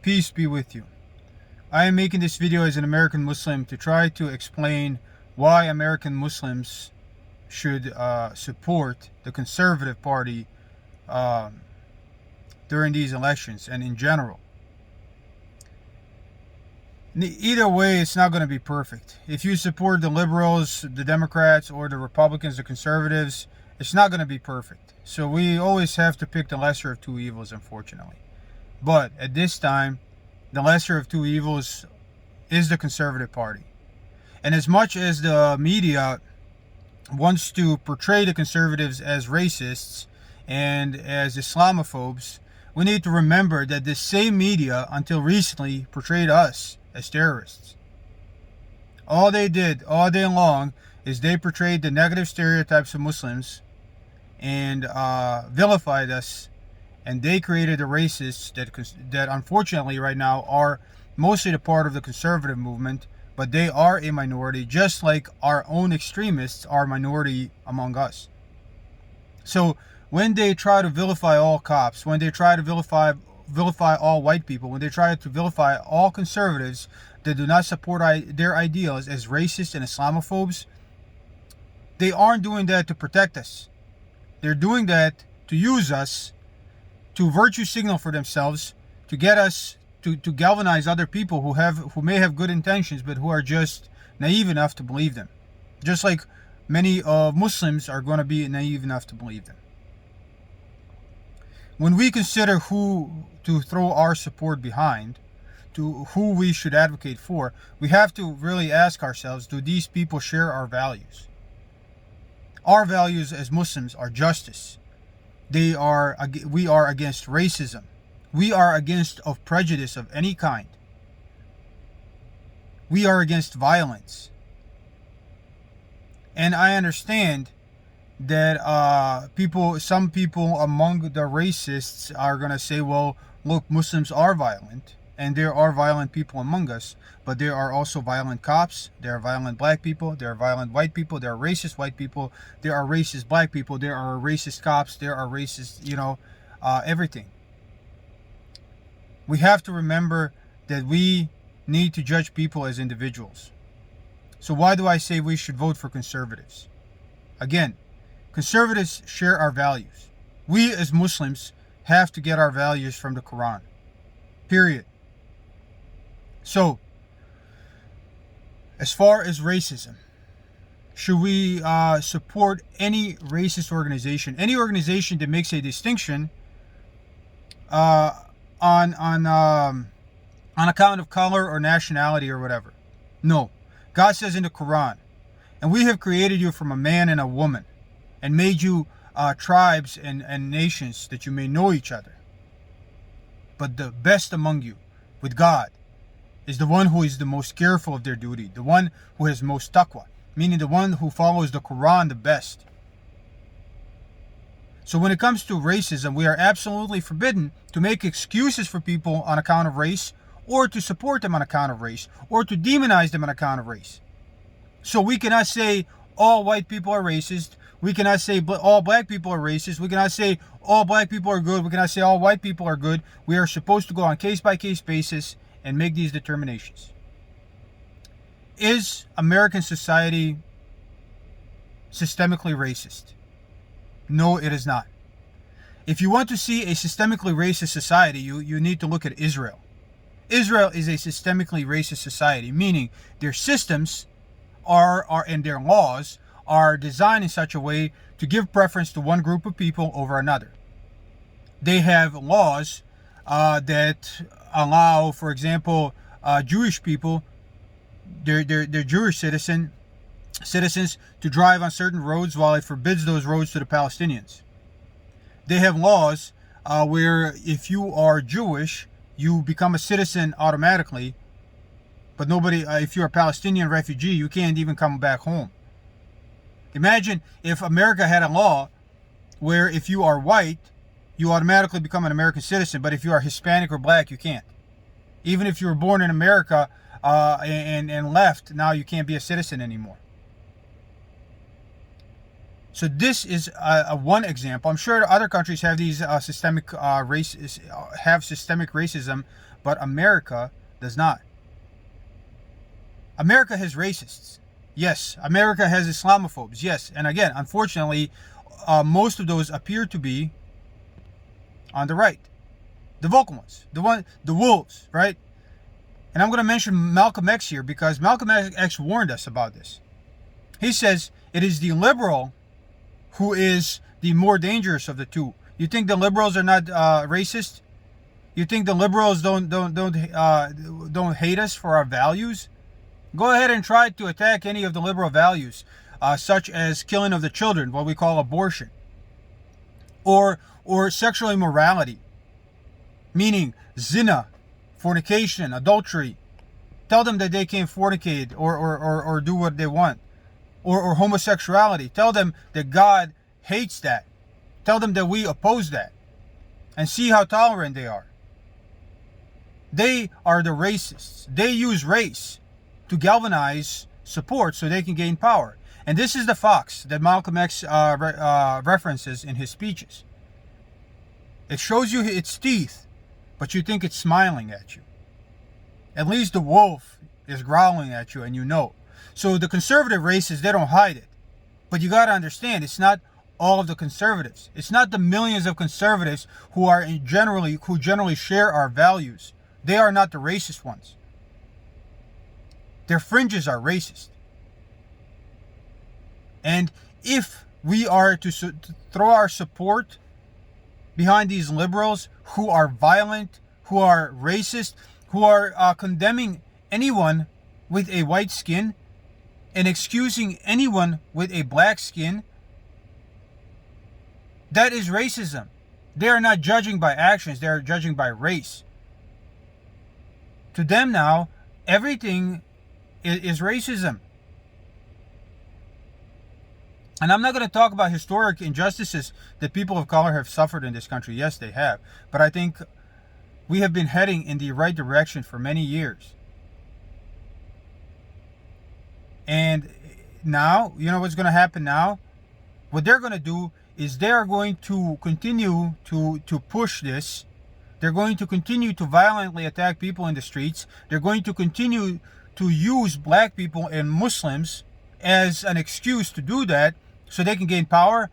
Peace be with you. I am making this video as an American Muslim to try to explain why American Muslims should support the Conservative Party during these elections and in general. Either way, it's not going to be perfect. If you support the liberals, the Democrats, or the Republicans, the conservatives, it's not going to be perfect. So we always have to pick the lesser of two evils, unfortunately. But at this time, the lesser of two evils is the Conservative Party. And as much as the media wants to portray the conservatives as racists and as Islamophobes, we need to remember that this same media, until recently, portrayed us as terrorists. All they did all day long is they portrayed the negative stereotypes of Muslims and vilified us, and they created the racists that unfortunately right now are mostly the part of the conservative movement, but they are a minority, just like our own extremists are a minority among us. So when they try to vilify all cops, when they try to vilify all white people, when they try to vilify all conservatives that do not support their ideals as racist and Islamophobes, they aren't doing that to protect us. They're doing that to use us, to virtue signal for themselves, to get us to galvanize other people who may have good intentions but who are just naive enough to believe them. Just like many Muslims are going to be naive enough to believe them. When we consider who to throw our support behind, to who we should advocate for, we have to really ask ourselves, do these people share our values? Our values as Muslims are justice. We are against racism. We are against prejudice of any kind. We are against violence. And I understand that some people among the racists are going to say, well, look, Muslims are violent, and there are violent people among us, but there are also violent cops, there are violent black people, there are violent white people, there are racist white people, there are racist black people, there are racist cops, there are racist, everything. We have to remember that we need to judge people as individuals. So why do I say we should vote for conservatives? Again, conservatives share our values. We as Muslims have to get our values from the Quran. Period. So, as far as racism, should we support any racist organization? Any organization that makes a distinction on account of color or nationality or whatever? No. God says in the Quran, and we have created you from a man and a woman, and made you tribes and nations that you may know each other. But the best among you, with God, is the one who is the most careful of their duty, the one who has most taqwa, meaning the one who follows the Quran the best. So when it comes to racism, we are absolutely forbidden to make excuses for people on account of race, or to support them on account of race, or to demonize them on account of race. So we cannot say all white people are racist. We cannot say all black people are racist. We cannot say all black people are good. We cannot say all white people are good. We are supposed to go on case-by-case basis and make these determinations. Is American society systemically racist? No, it is not. If you want to see a systemically racist society, you need to look at Israel. Israel is a systemically racist society, meaning their systems and their laws are designed in such a way to give preference to one group of people over another. They have laws that allow, for example, Jewish people, their Jewish citizens to drive on certain roads, while it forbids those roads to the Palestinians. They have laws where if you are Jewish, you become a citizen automatically, but if you're a Palestinian refugee, you can't even come back home. Imagine if America had a law where if you are white, you automatically become an American citizen, but if you are Hispanic or black, you can't. Even if you were born in America and left, now you can't be a citizen anymore. So this is a one example. I'm sure other countries have these systemic systemic racism, but America does not. America has racists. Yes. America has Islamophobes. Yes. And again, unfortunately, most of those appear to be on the right, the vocal ones, the wolves, right? And I'm going to mention Malcolm X here because Malcolm X warned us about this. He says it is the liberal who is the more dangerous of the two. You think the liberals are not racist? You think the liberals don't hate us for our values? Go ahead and try to attack any of the liberal values, such as killing of the children, what we call abortion, or sexual immorality, meaning zina, fornication, adultery. Tell them that they can't fornicate or do what they want. Or homosexuality. Tell them that God hates that. Tell them that we oppose that. And see how tolerant they are. They are the racists. They use race to galvanize support so they can gain power. And this is the fox that Malcolm X references in his speeches. It shows you its teeth, but you think it's smiling at you. At least the wolf is growling at you and you know. So the conservative racists, they don't hide it. But you got to understand, it's not all of the conservatives. It's not the millions of conservatives who generally share our values. They are not the racist ones. Their fringes are racist. And if we are to throw our support behind these liberals who are violent, who are racist, who are condemning anyone with a white skin, and excusing anyone with a black skin, that is racism. They are not judging by actions, they are judging by race. To them now, everything is racism. And I'm not going to talk about historic injustices that people of color have suffered in this country. Yes, they have. But I think we have been heading in the right direction for many years. And now, you know what's going to happen now? What they're going to do is they are going to continue to push this. They're going to continue to violently attack people in the streets. They're going to continue to use black people and Muslims as an excuse to do that so they can gain power.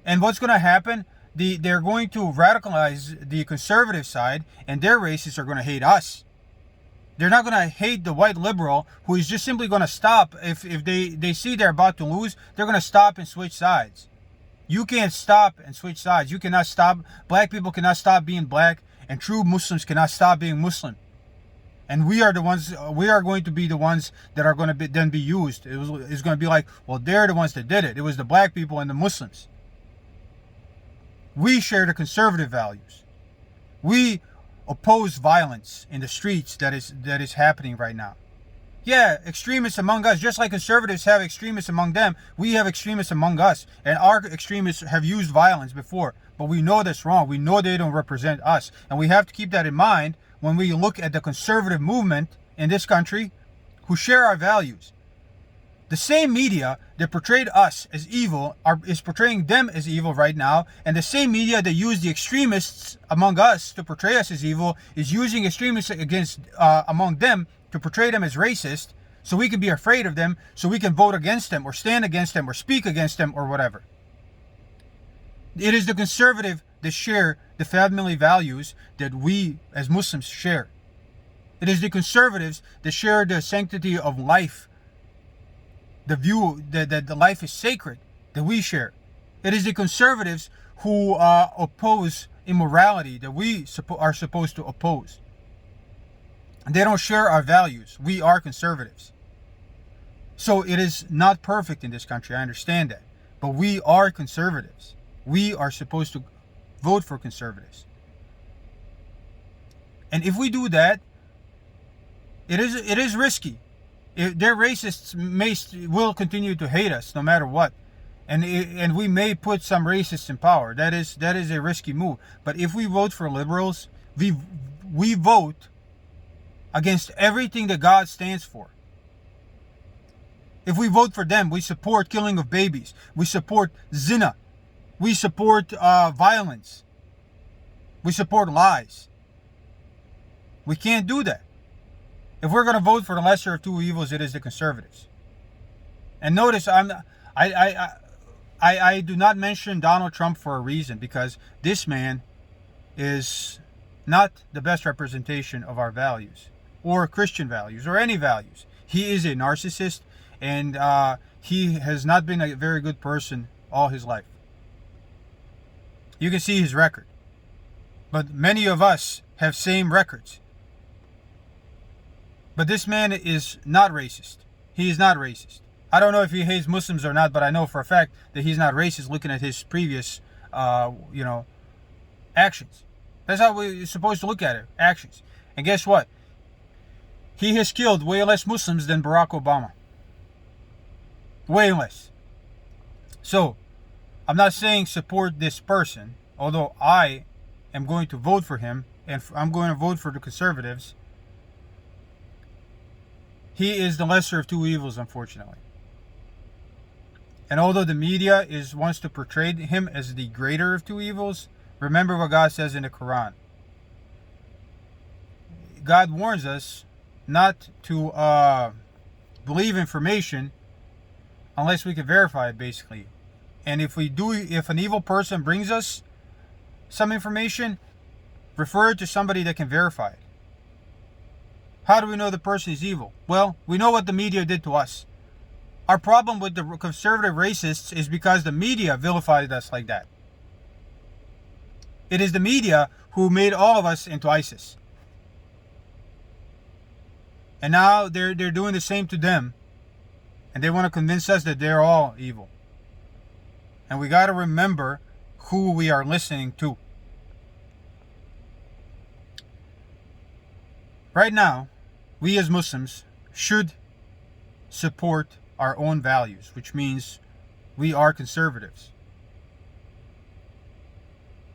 And what's going to happen? They're going to radicalize the conservative side, and their racists are going to hate us. They're not going to hate the white liberal who is just simply going to stop. If they see they're about to lose, they're going to stop and switch sides. You can't stop and switch sides. You cannot stop. Black people cannot stop being black, and true Muslims cannot stop being Muslim. And we are the ones. We are going to be the ones that are going to then be used. It's going to be like, well, they're the ones that did it. It was the black people and the Muslims. We share the conservative values. We oppose violence in the streets that is happening right now. Yeah, extremists among us, just like conservatives have extremists among them, we have extremists among us. And our extremists have used violence before. But we know that's wrong. We know they don't represent us. And we have to keep that in mind when we look at the conservative movement in this country who share our values. The same media that portrayed us as evil is portraying them as evil right now. And the same media that used the extremists among us to portray us as evil is using extremists among them to portray them as racist, so we can be afraid of them, so we can vote against them or stand against them or speak against them or whatever. It is the conservative that share the family values that we as Muslims share. It is the conservatives that share the sanctity of life, the view that the life is sacred, that we share. It is the conservatives who oppose immorality that we are supposed to oppose. They don't share our values. We are conservatives. So it is not perfect in this country. I understand that. But we are conservatives. We are supposed to vote for conservatives. And if we do that, it is risky. Their racists will continue to hate us no matter what. And we may put some racists in power. That is a risky move. But if we vote for liberals, we vote against everything that God stands for. If we vote for them, we support killing of babies. We support zina. We support violence. We support lies. We can't do that. If we're going to vote for the lesser of two evils, it is the conservatives. And notice, I do not mention Donald Trump for a reason, because this man is not the best representation of our values, or Christian values, or any values. He is a narcissist, and he has not been a very good person all his life. You can see his record. But many of us have same records. But this man is not racist. He is not racist. I don't know if he hates Muslims or not, but I know for a fact that he's not racist looking at his previous, actions. That's how we're supposed to look at it, actions. And guess what? He has killed way less Muslims than Barack Obama. Way less. So, I'm not saying support this person, although I am going to vote for him, and I'm going to vote for the conservatives. He is the lesser of two evils, unfortunately. And although the media wants to portray him as the greater of two evils, remember what God says in the Quran. God warns us not to believe information unless we can verify it, basically. And if an evil person brings us some information, refer it to somebody that can verify it. How do we know the person is evil? Well, we know what the media did to us. Our problem with the conservative racists is because the media vilified us like that. It is the media who made all of us into ISIS. And now they're doing the same to them. And they want to convince us that they're all evil. And we got to remember who we are listening to. Right now, we as Muslims should support our own values, which means we are conservatives.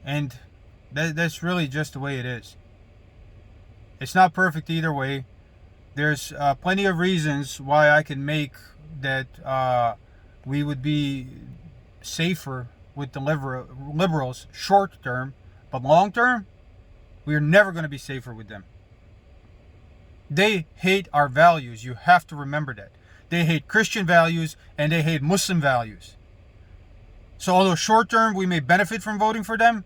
And that's really just the way it is. It's not perfect either way. There's plenty of reasons why I can make that we would be safer with the liberals short term, but long term, we are never going to be safer with them. They hate our values. You have to remember that. They hate Christian values and they hate Muslim values. So although short term we may benefit from voting for them,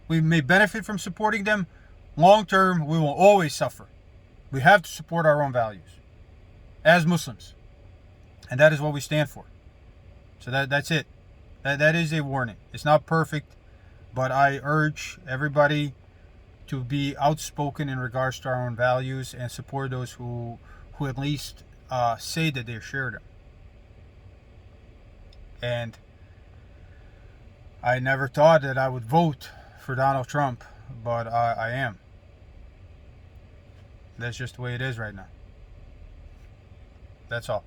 we may benefit from supporting them, long term we will always suffer. We have to support our own values as Muslims. And that is what we stand for. So that's it. That is a warning. It's not perfect, but I urge everybody to be outspoken in regards to our own values and support those who at least say that they share them. And I never thought that I would vote for Donald Trump, but I am. That's just the way it is right now. That's all.